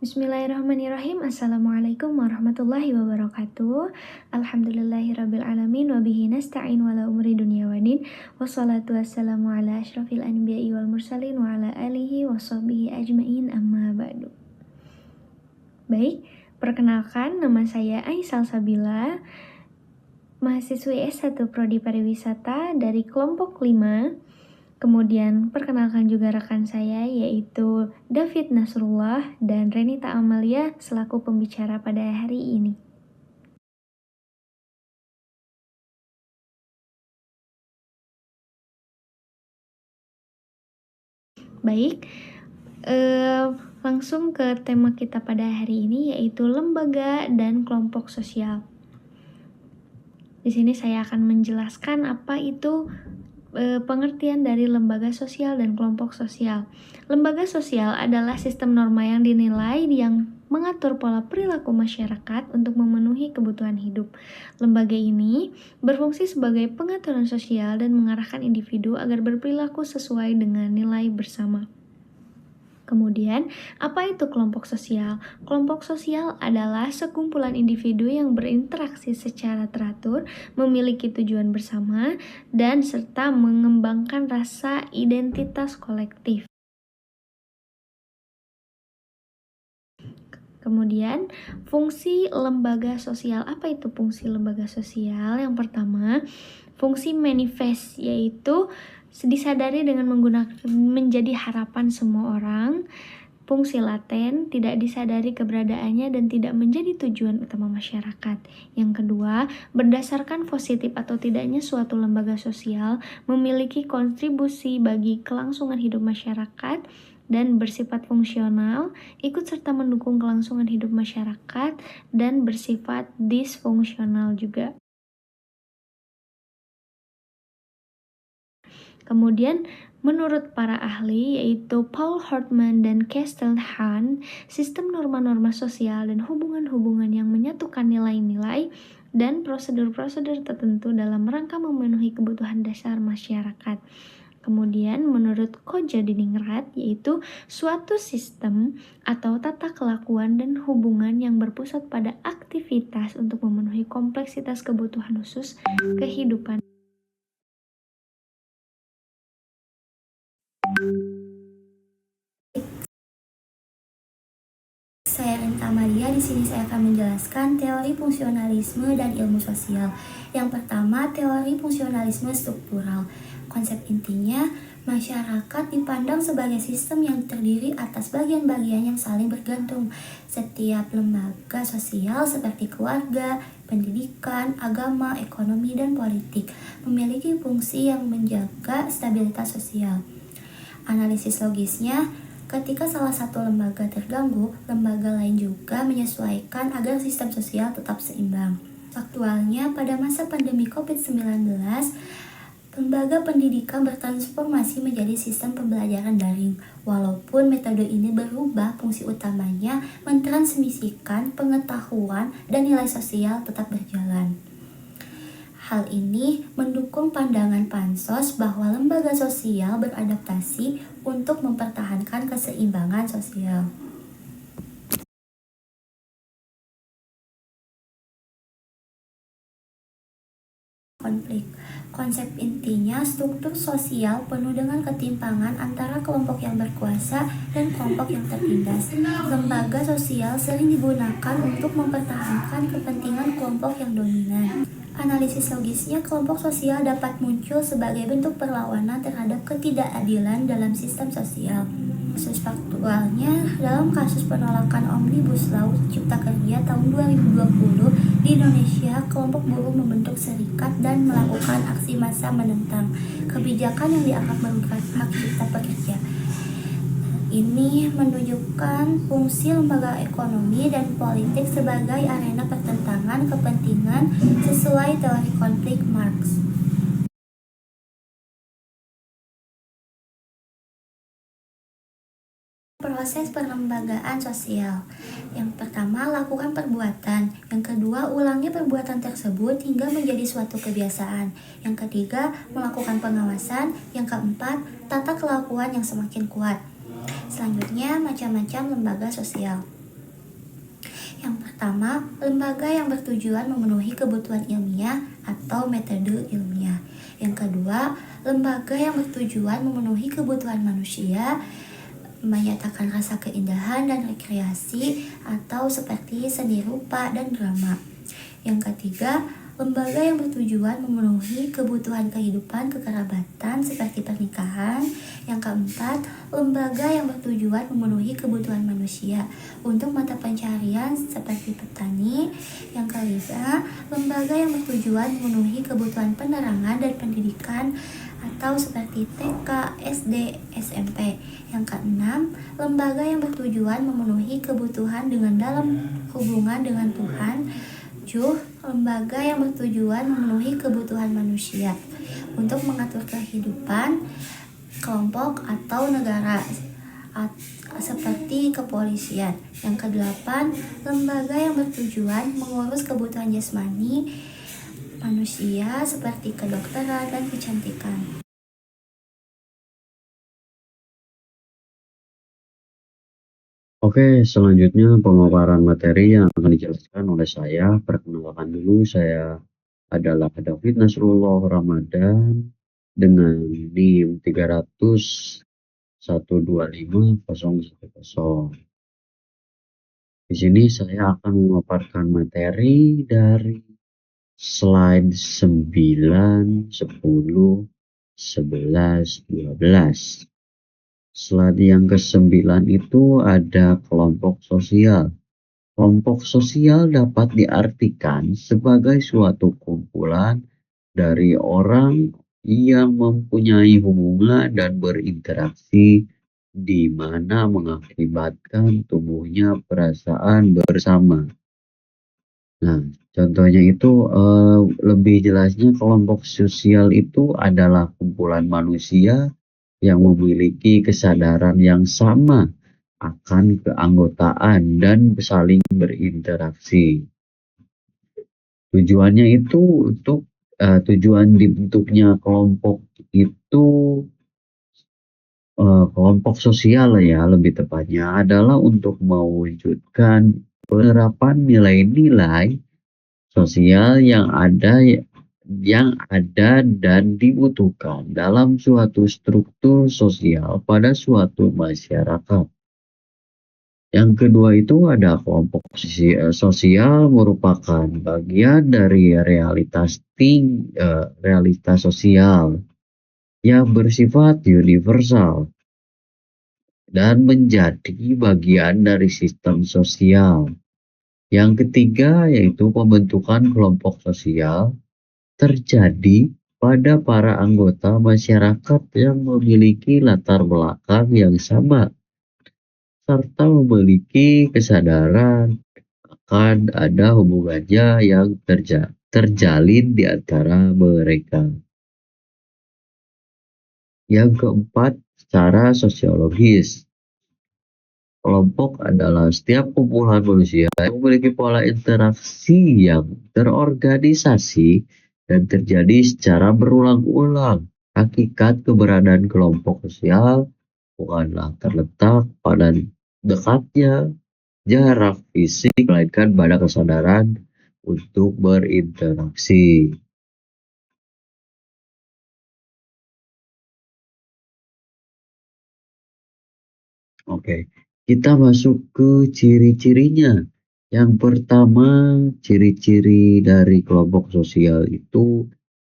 Bismillahirrahmanirrahim. Assalamualaikum warahmatullahi wabarakatuh. Alhamdulillahirrabbilalamin. Wabihi nasta'in wala umri dunia wadin. Wassalatu wassalamu ala ashrafil anbiya'i wal mursalin wa ala alihi wa sahbihi ajma'in amma ba'du. Baik, perkenalkan nama saya Aisal Sabila, mahasiswi S1 Prodi Pariwisata dari kelompok 5. Kemudian perkenalkan juga rekan saya yaitu David Nasrullah dan Renita Amalia selaku pembicara pada hari ini. Baik, langsung ke tema kita pada hari ini yaitu lembaga dan kelompok sosial. Di sini saya akan menjelaskan apa itu pengertian dari lembaga sosial dan kelompok sosial. Lembaga sosial adalah sistem norma yang dinilai yang mengatur pola perilaku masyarakat untuk memenuhi kebutuhan hidup. Lembaga ini berfungsi sebagai pengaturan sosial dan mengarahkan individu agar berperilaku sesuai dengan nilai bersama. Kemudian, apa itu kelompok sosial? Kelompok sosial adalah sekumpulan individu yang berinteraksi secara teratur, memiliki tujuan bersama, dan serta mengembangkan rasa identitas kolektif. Kemudian, fungsi lembaga sosial. Apa itu fungsi lembaga sosial? Yang pertama, fungsi manifest, yaitu disadari dengan menggunakan menjadi harapan semua orang. Fungsi laten, tidak disadari keberadaannya dan tidak menjadi tujuan utama masyarakat. Yang kedua, berdasarkan positif atau tidaknya suatu lembaga sosial memiliki kontribusi bagi kelangsungan hidup masyarakat dan bersifat fungsional, ikut serta mendukung kelangsungan hidup masyarakat dan bersifat disfungsional juga. Kemudian, menurut para ahli yaitu Paul Hartman dan Kestel Hahn, sistem norma-norma sosial dan hubungan-hubungan yang menyatukan nilai-nilai dan prosedur-prosedur tertentu dalam rangka memenuhi kebutuhan dasar masyarakat. Kemudian, menurut Koja Diningrat, yaitu suatu sistem atau tata kelakuan dan hubungan yang berpusat pada aktivitas untuk memenuhi kompleksitas kebutuhan khusus kehidupan. Saya Renita Amalia, di sini saya akan menjelaskan teori fungsionalisme dan ilmu sosial. Yang pertama, teori fungsionalisme struktural. Konsep intinya, masyarakat dipandang sebagai sistem yang terdiri atas bagian-bagian yang saling bergantung. Setiap lembaga sosial seperti keluarga, pendidikan, agama, ekonomi, dan politik memiliki fungsi yang menjaga stabilitas sosial. Analisis logisnya, ketika salah satu lembaga terganggu, lembaga lain juga menyesuaikan agar sistem sosial tetap seimbang. Faktualnya, pada masa pandemi COVID-19, lembaga pendidikan bertransformasi menjadi sistem pembelajaran daring. Walaupun metode ini berubah, fungsi utamanya mentransmisikan pengetahuan dan nilai sosial tetap berjalan. Hal ini mendukung pandangan Pansos bahwa lembaga sosial beradaptasi untuk mempertahankan keseimbangan sosial. Konflik. Konsep intinya, struktur sosial penuh dengan ketimpangan antara kelompok yang berkuasa dan kelompok yang tertindas. Lembaga sosial sering digunakan untuk mempertahankan kepentingan kelompok yang dominan. Analisis logisnya, kelompok sosial dapat muncul sebagai bentuk perlawanan terhadap ketidakadilan dalam sistem sosial. Kasus faktualnya, dalam kasus penolakan Omnibus Law Cipta Kerja tahun 2020 di Indonesia, kelompok buruh membentuk serikat dan melakukan aksi massa menentang kebijakan yang dianggap merugikan hak cipta pekerja. Ini menunjukkan fungsi lembaga ekonomi dan politik sebagai arena pertentangan kepentingan sesuai teori konflik Marx. Proses perlembagaan sosial. Yang pertama, lakukan perbuatan. Yang kedua, ulangi perbuatan tersebut hingga menjadi suatu kebiasaan. Yang ketiga, melakukan pengawasan. Yang keempat, tata kelakuan yang semakin kuat. Selanjutnya, macam-macam lembaga sosial. Yang pertama, lembaga yang bertujuan memenuhi kebutuhan ilmiah atau metode ilmiah. Yang kedua, lembaga yang bertujuan memenuhi kebutuhan manusia, menyatakan rasa keindahan dan rekreasi atau seperti seni rupa dan drama. Yang ketiga, lembaga yang bertujuan memenuhi kebutuhan kehidupan kekerabatan seperti pernikahan. Yang keempat, lembaga yang bertujuan memenuhi kebutuhan manusia untuk mata pencaharian seperti petani. Yang kelima, lembaga yang bertujuan memenuhi kebutuhan penerangan dan pendidikan atau seperti TK, SD, SMP. Yang keenam, lembaga yang bertujuan memenuhi kebutuhan dengan dalam hubungan dengan Tuhan. 7. Lembaga yang bertujuan memenuhi kebutuhan manusia untuk mengatur kehidupan kelompok atau negara seperti kepolisian. Yang kedelapan, lembaga yang bertujuan mengurus kebutuhan jasmani manusia seperti kedokteran dan kecantikan. Oke, selanjutnya pemaparan materi yang akan dijelaskan oleh saya. Perkenalkan dulu, saya adalah David Nasrullah Ramadan dengan NIM 300125010. Di sini saya akan memaparkan materi dari slide 9, 10, 11, 12. Slide yang ke-9 itu ada kelompok sosial. Kelompok sosial dapat diartikan sebagai suatu kumpulan dari orang yang mempunyai hubungan dan berinteraksi di mana mengakibatkan tumbuhnya perasaan bersama. Nah, contohnya itu lebih jelasnya kelompok sosial itu adalah kumpulan manusia yang memiliki kesadaran yang sama akan keanggotaan dan saling berinteraksi. Tujuannya itu untuk tujuan dibentuknya kelompok itu kelompok sosial ya lebih tepatnya adalah untuk mewujudkan penerapan nilai-nilai sosial yang ada dan dibutuhkan dalam suatu struktur sosial pada suatu masyarakat. Yang kedua itu ada kelompok sosial merupakan bagian dari realitas sosial yang bersifat universal dan menjadi bagian dari sistem sosial. Yang ketiga yaitu pembentukan kelompok sosial terjadi pada para anggota masyarakat yang memiliki latar belakang yang sama serta memiliki kesadaran akan ada hubungannya yang terjalin di antara mereka. Yang keempat, secara sosiologis. Kelompok adalah setiap kumpulan manusia yang memiliki pola interaksi yang terorganisasi dan terjadi secara berulang-ulang. Hakikat keberadaan kelompok sosial bukanlah terletak pada dekatnya jarak fisik, melainkan pada kesadaran untuk berinteraksi. Oke, kita masuk ke ciri-cirinya. Yang pertama, ciri-ciri dari kelompok sosial itu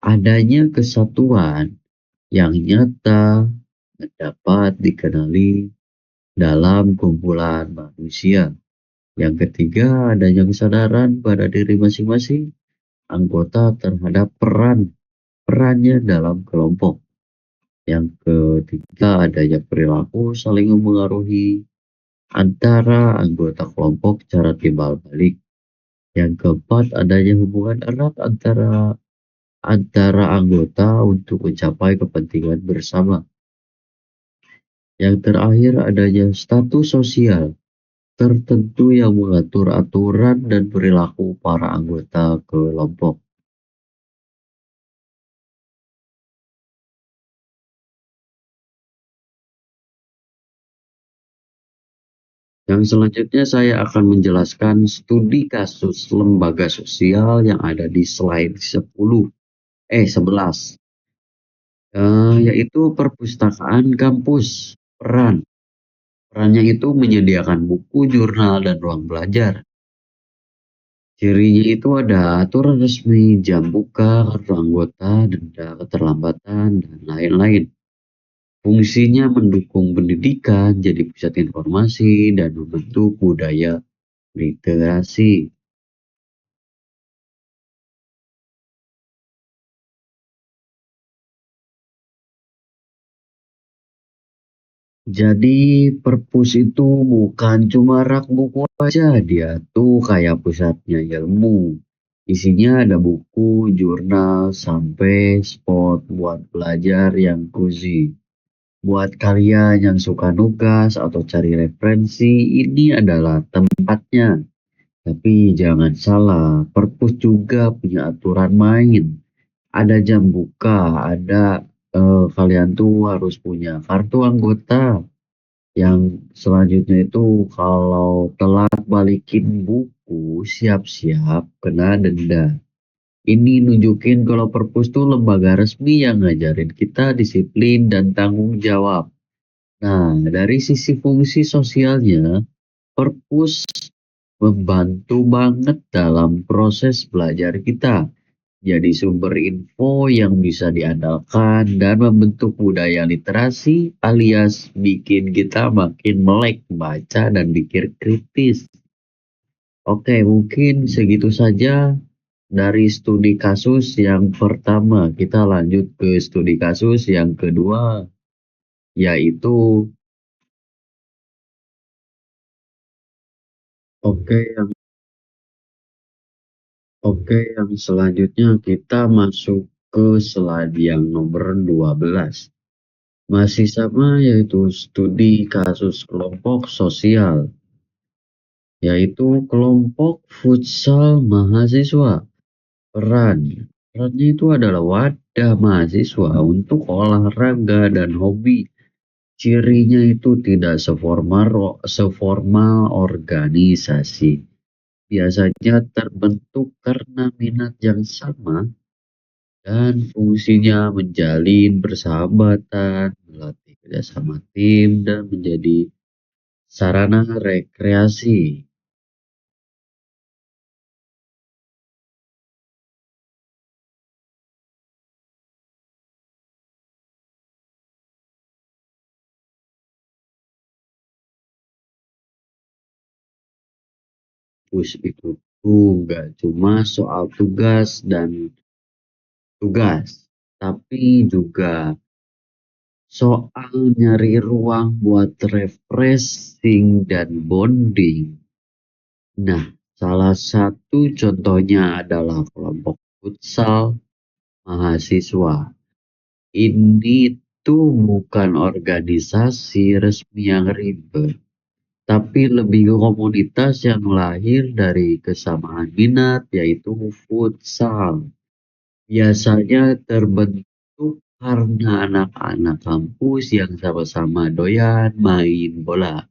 adanya kesatuan yang nyata dapat dikenali dalam kumpulan manusia. Yang ketiga, adanya kesadaran pada diri masing-masing anggota terhadap perannya dalam kelompok. Yang ketiga, adanya perilaku saling mempengaruhi antara anggota kelompok secara timbal balik. Yang keempat, adanya hubungan erat antara anggota untuk mencapai kepentingan bersama. Yang terakhir, adanya status sosial tertentu yang mengatur aturan dan perilaku para anggota kelompok. Yang selanjutnya saya akan menjelaskan studi kasus lembaga sosial yang ada di slide 11. Yaitu perpustakaan kampus. Perannya itu menyediakan buku, jurnal, dan ruang belajar. Cirinya itu ada aturan resmi, jam buka, kartu anggota, denda keterlambatan, dan lain-lain. Fungsinya mendukung pendidikan, jadi pusat informasi, dan membentuk budaya literasi. Jadi perpus itu bukan cuma rak buku aja, dia tuh kayak pusatnya ilmu. Isinya ada buku, jurnal, sampai spot buat belajar yang cozy. Buat kalian yang suka nugas atau cari referensi, ini adalah tempatnya. Tapi jangan salah, perpus juga punya aturan main. Ada jam buka, kalian tuh harus punya kartu anggota. Yang selanjutnya itu kalau telat balikin buku, siap-siap kena denda. Ini nunjukin kalau perpus tuh lembaga resmi yang ngajarin kita disiplin dan tanggung jawab. Nah, dari sisi fungsi sosialnya, perpus membantu banget dalam proses belajar kita. Jadi sumber info yang bisa diandalkan dan membentuk budaya literasi alias bikin kita makin melek baca dan pikir kritis. Oke, mungkin segitu saja dari studi kasus yang pertama. Kita lanjut ke studi kasus yang kedua, yaitu oke yang yang selanjutnya kita masuk ke slide yang nomor 12. Masih sama yaitu studi kasus kelompok sosial, yaitu kelompok futsal mahasiswa. Perannya itu adalah wadah mahasiswa untuk olahraga dan hobi. Cirinya itu tidak seformal organisasi. Biasanya terbentuk karena minat yang sama dan fungsinya menjalin persahabatan, melatih kerjasama tim, dan menjadi sarana rekreasi. Push itu tuh nggak cuma soal tugas, tapi juga soal nyari ruang buat refreshing dan bonding. Nah, salah satu contohnya adalah kelompok futsal mahasiswa. Ini tuh bukan organisasi resmi yang ribet, tapi lebih ke komunitas yang lahir dari kesamaan minat, yaitu futsal. Biasanya terbentuk karena anak-anak kampus yang sama-sama doyan main bola,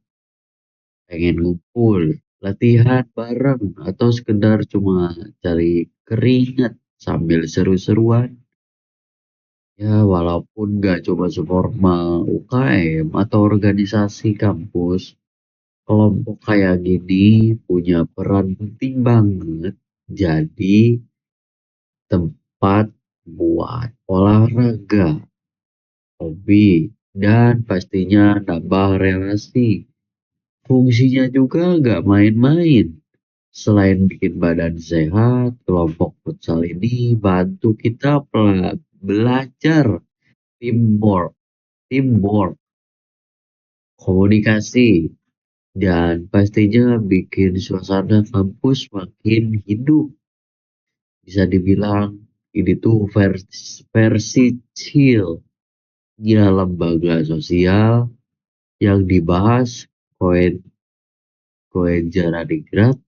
pengen ngumpul, latihan bareng, atau sekedar cuma cari keringat sambil seru-seruan. Ya, walaupun nggak coba seformal UKM atau organisasi kampus, kelompok kayak gini punya peran penting banget. Jadi tempat buat olahraga, hobi, dan pastinya nambah relasi. Fungsinya juga nggak main-main. Selain bikin badan sehat, kelompok futsal ini bantu kita belajar teamwork, teamwork, komunikasi, dan pastinya bikin suasana kampus makin hidup. Bisa dibilang ini tuh versi chill ya lembaga sosial yang dibahas Koen Koenjaraningrat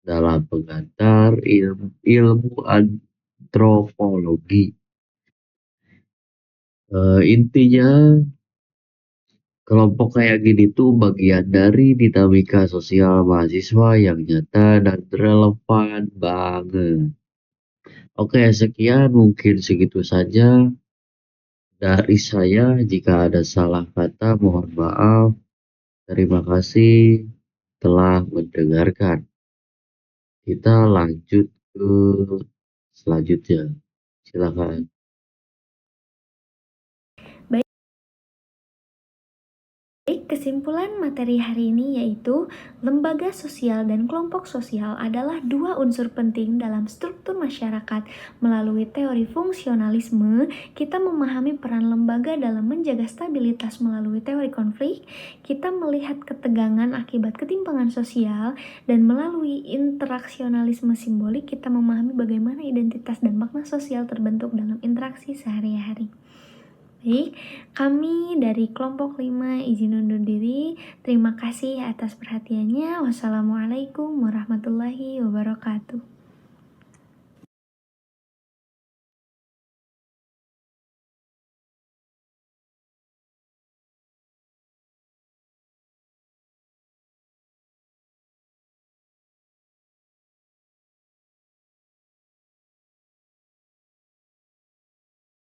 dalam pengantar ilmu antropologi. Intinya Kelompok kayak gini tuh bagian dari dinamika sosial mahasiswa yang nyata dan relevan banget. Oke, sekian mungkin segitu saja dari saya. Jika ada salah kata, mohon maaf. Terima kasih telah mendengarkan. Kita lanjut ke selanjutnya. Silakan. Baik, kesimpulan materi hari ini yaitu lembaga sosial dan kelompok sosial adalah dua unsur penting dalam struktur masyarakat. Melalui teori fungsionalisme, kita memahami peran lembaga dalam menjaga stabilitas melalui teori konflik, kita melihat ketegangan akibat ketimpangan sosial, dan melalui interaksionalisme simbolik, kita memahami bagaimana identitas dan makna sosial terbentuk dalam interaksi sehari-hari. Baik, kami dari kelompok 5 izin undur diri. Terima kasih atas perhatiannya. Wassalamualaikum warahmatullahi wabarakatuh.